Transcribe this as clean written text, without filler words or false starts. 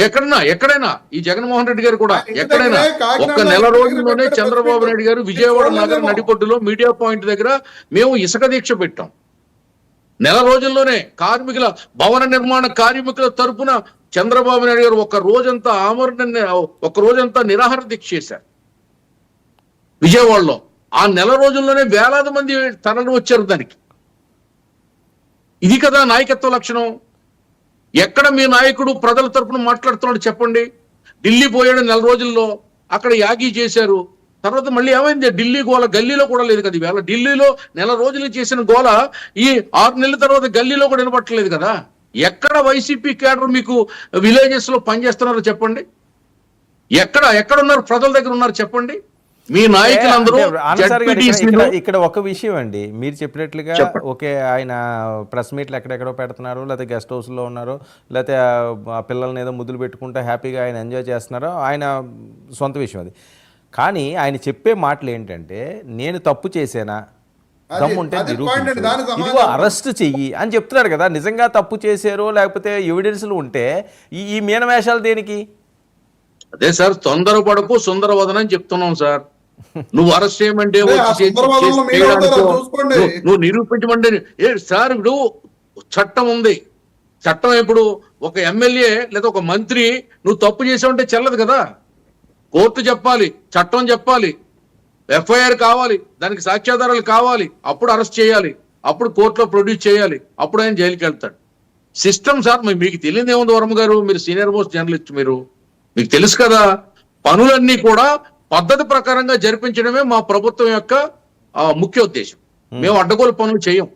ఎక్కడైనా ఈ జగన్మోహన్ రెడ్డి గారు కూడా ఎక్కడైనా ఒక్క నెల రోజుల్లోనే చంద్రబాబు నాయుడు గారు విజయవాడ నగర నడిపొడ్డులో మీడియా పాయింట్ దగ్గర మేము ఇసుక దీక్ష పెట్టాం. నెల రోజుల్లోనే కార్మికుల భవన నిర్మాణ కార్మికుల తరపున చంద్రబాబు నాయుడు గారు ఒక రోజంతా నిరాహార దీక్ష చేశారు విజయవాడలో. ఆ నెల రోజుల్లోనే వేలాది మంది తరలి వచ్చారు దానికి. ఇది కదా నాయకత్వ లక్షణం. ఎక్కడ మీ నాయకుడు ప్రజల తరపున మాట్లాడుతున్నాడు చెప్పండి? ఢిల్లీ పోయాడు నెల రోజుల్లో, అక్కడ యాగీ చేశారు. తర్వాత మళ్ళీ ఏమైంది? ఢిల్లీ గోల గల్లీలో కూడా లేదు కదా. ఈవేళ ఢిల్లీలో నెల రోజులు చేసిన గోల ఈ 6 నెలల తర్వాత గల్లీలో కూడా వినపట్టలేదు కదా. ఎక్కడ వైసీపీ క్యాడర్ మీకు విలేజెస్ లో పనిచేస్తున్నారో చెప్పండి? ఎక్కడ ఉన్నారు? ప్రజల దగ్గర ఉన్నారు చెప్పండి? మీ నాయకులందరూ ఇక్కడ ఒక విషయం అండి, మీరు చెప్పినట్లుగా ఓకే, ఆయన ప్రెస్ మీట్లు ఎక్కడెక్కడో పెడుతున్నారు, లేకపోతే గెస్ట్ హౌస్లో ఉన్నారు, లేకపోతే ఆ పిల్లల్ని ఏదో ముద్దులు పెట్టుకుంటే హ్యాపీగా ఆయన ఎంజాయ్ చేస్తున్నారో ఆయన సొంత విషయం అది. కానీ ఆయన చెప్పే మాటలు ఏంటంటే, నేను తప్పు చేసేనా, దమ్ముంటే నిరూపించు, ఇదిగో అరెస్ట్ చెయ్యి అని చెప్తున్నారు కదా. నిజంగా తప్పు చేశారో లేకపోతే ఎవిడెన్స్లు ఉంటే ఈ మీనవేషాలు దేనికి? అదే సార్, తొందరపడకు సుందరవదన అని చెప్తున్నాం సార్. నువ్వు అరెస్ట్ చేయమంటే నువ్వు నిరూపించమంటే సార్, ఇప్పుడు చట్టం ఉంది. చట్టం ఇప్పుడు ఒక ఎమ్మెల్యే లేదా ఒక మంత్రి నువ్వు తప్పు చేసావంటే చెల్లదు కదా. కోర్టు చెప్పాలి, చట్టం చెప్పాలి, ఎఫ్ఐఆర్ కావాలి, దానికి సాక్ష్యాధారాలు కావాలి, అప్పుడు అరెస్ట్ చేయాలి, అప్పుడు కోర్టులో ప్రొడ్యూస్ చేయాలి, అప్పుడు ఆయన జైలుకి వెళ్తాడు. System sir. మీకు తెలియదు ఏముంది వర్మ గారు, మీరు సీనియర్ మోస్ట్ జర్నలిస్ట్, మీకు తెలుసు కదా. పనులన్నీ కూడా పద్ధతి ప్రకారంగా జరిపించడమే మా ప్రభుత్వం యొక్క ముఖ్య ఉద్దేశం. మేము అడ్డగోలు పనులు చేయం.